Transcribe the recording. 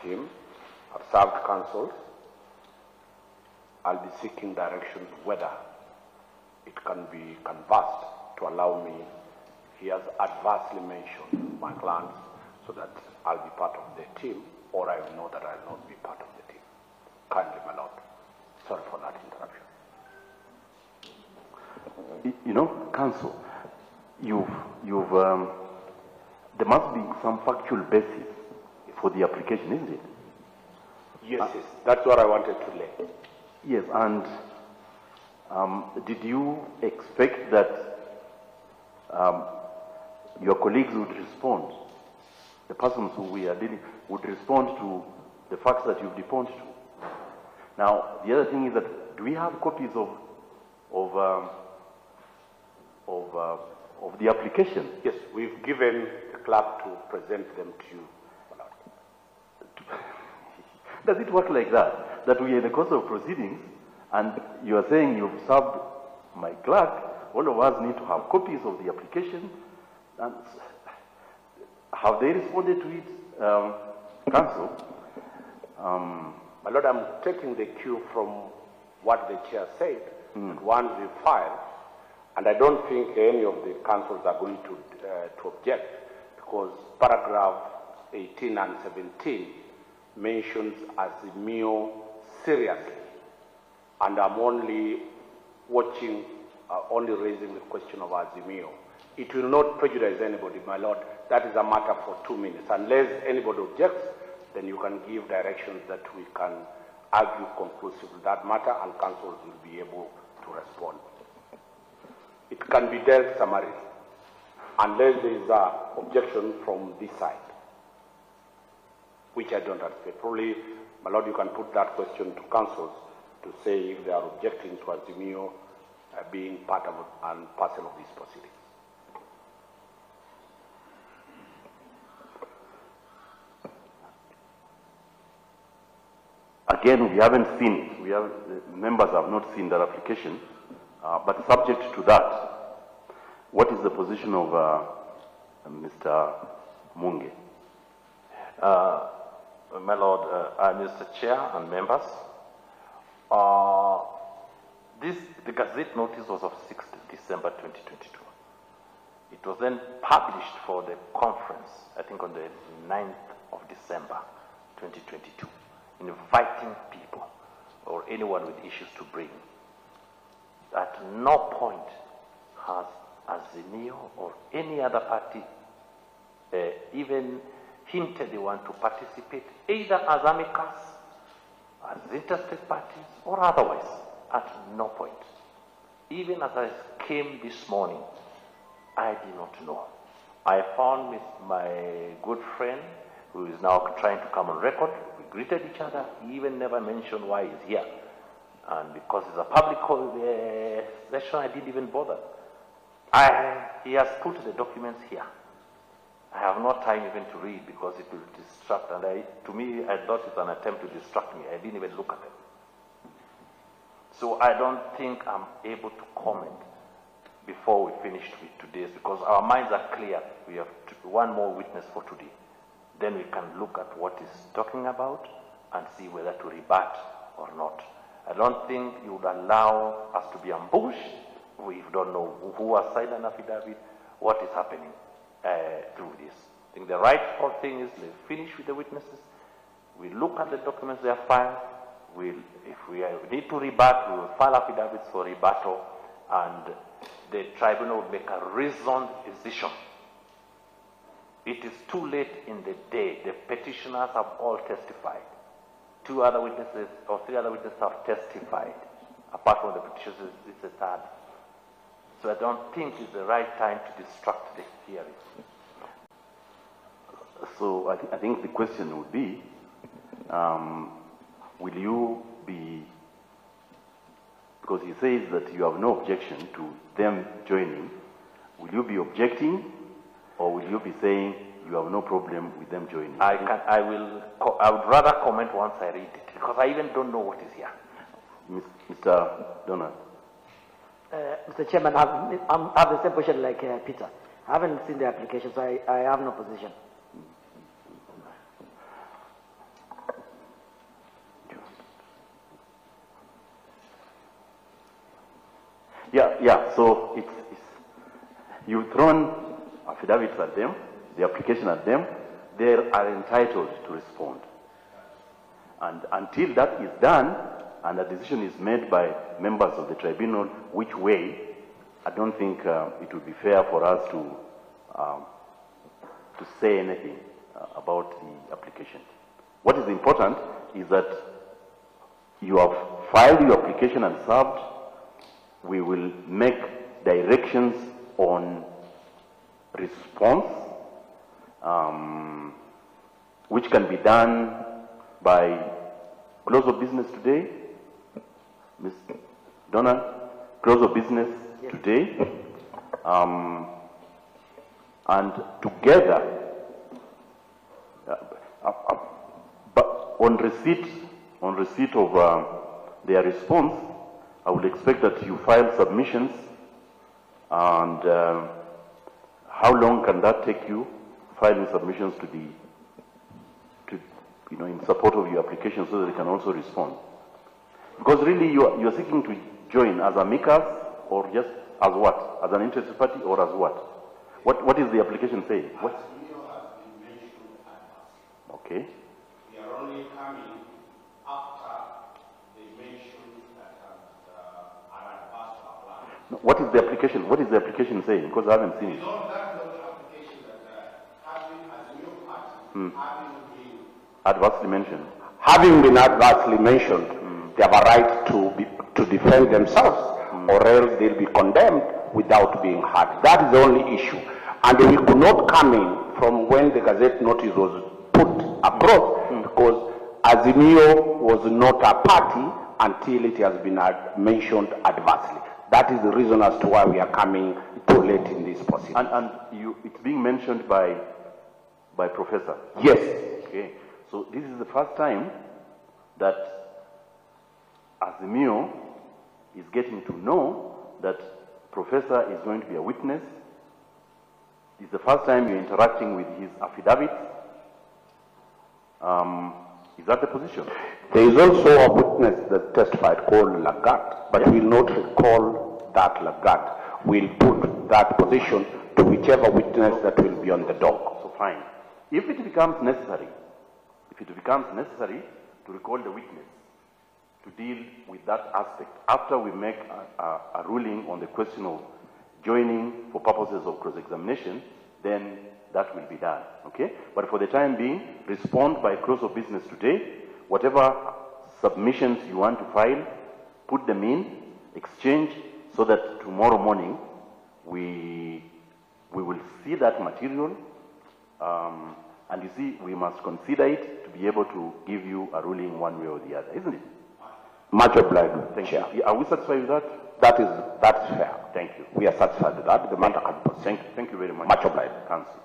team. I've served councils. I'll be seeking directions whether it can be canvassed to allow me. He has adversely mentioned my plans so that I'll be part of the team, or I know that I'll not be part of the team. Kindly, my lord. Sorry for that interruption. You know, counsel, there must be some factual basis for the application, isn't it? Yes, yes. That's what I wanted to lay. Yes, and did you expect that your colleagues would respond, the persons who we are dealing would respond to the facts that you've deposed to? Now, the other thing is that, do we have copies of the application? Yes, we've given the clerk to present them to you. Does it work like that? That we are in the course of proceedings, and you are saying you've served my clerk, all of us need to have copies of the application, and have they responded to it, counsel? My lord, I'm taking the cue from what the chair said, that once we file, and I don't think any of the councils are going to object, because paragraph 18 and 17 mentions Azimio seriously, and I'm only watching, only raising the question of Azimio. It will not prejudice anybody, my lord. That is a matter for 2 minutes. Unless anybody objects, then you can give directions that we can argue conclusively that matter, and councils will be able to respond. It can be dealt summarily, unless there is an objection from this side, which I don't anticipate. Probably, my lord, you can put that question to councils to say if they are objecting to Azimio being part of and parcel of these proceedings. Again, we haven't seen it. The members have not seen that application. But subject to that, what is the position of Mr. Munge? My Lord, Mr. Chair and members, the Gazette notice was of 6th December 2022. It was then published for the conference, I think on the 9th of December 2022, inviting people or anyone with issues to bring. At no point has Azimio or any other party even hinted they want to participate, either as amicus, as interested parties, or otherwise. At no point. Even as I came this morning, I did not know. I found with my good friend, who is now trying to come on record. We greeted each other. He even never mentioned why he's here. And because it's a public session, I didn't even bother. He has put the documents here. I have no time even to read because it will distract. And to me, I thought it's an attempt to distract me. I didn't even look at them. So I don't think I'm able to comment before we finish with today's, because our minds are clear. We have one more witness for today. Then we can look at what he's talking about and see whether to rebut or not. I don't think you would allow us to be ambushed. We don't know who has signed an affidavit, what is happening through this. I think the rightful thing is let's finish with the witnesses. We look at the documents they are filed. If we need to rebut, we will file affidavits for rebuttal, and the tribunal will make a reasoned decision. It is too late in the day. The petitioners have all testified. 2 other witnesses or 3 other witnesses have testified. Apart from the petitioners, it's a third. So I don't think it's the right time to distract the hearing. So I think the question would be, will you be, because he says that you have no objection to them joining, will you be objecting, or will you be saying you have no problem with them joining? I would rather comment once I read it, because I even don't know what is here. Mr. Donald. Mr. Chairman, I have the same position like Peter. I haven't seen the application, so I have no position. Yeah. So you've thrown affidavits at them, the application at them. They are entitled to respond. And until that is done, and a decision is made by members of the tribunal which way, I don't think it would be fair for us to say anything about the application. What is important is that you have filed your application and served. We will make directions on response, which can be done by close of business today. Ms. Donna, close of business today. And together, but on receipt of their response, I would expect that you file submissions. And how long can that take you, filing submissions in support of your application, so that they can also respond? Because really, you're seeking to join as amicus, or just as what? As an interested party, or as what? What is the application saying? What? Azimio has been mentioned advance. Okay. We are only coming after they mentioned that an advance apply. No, what is the application? What is the application saying? Because I haven't seen it. No, that's not the application that having Azimio party, having been Adversely mentioned. having been adversely mentioned, they have a right to defend themselves, or else they'll be condemned without being heard. That is the only issue. And we could not come in from when the Gazette notice was put across, because Azimio was not a party until it has been mentioned adversely. That is the reason as to why we are coming too late in this proceeding. And it's being mentioned by Professor. Yes. Okay. So this is the first time that Azimio is getting to know that Professor is going to be a witness. It's the first time you're interacting with his affidavit. Is that the position? There is also a witness that testified called Lagat, but we'll not recall that Lagat. We'll put that position to whichever witness that will be on the dock. So fine. If it becomes necessary to recall the witness to deal with that aspect, after we make a ruling on the question of joining for purposes of cross-examination, then that will be done, okay? But for the time being, respond by close of business today. Whatever submissions you want to file, put them in, exchange, so that tomorrow morning we will see that material. And you see, we must consider it to be able to give you a ruling one way or the other, isn't it? Much obliged, Thank Chair. you. Are we satisfied with that? That's fair. Thank you. We are satisfied with that. The matter can proceed. Thank you very much. Much obliged. Council.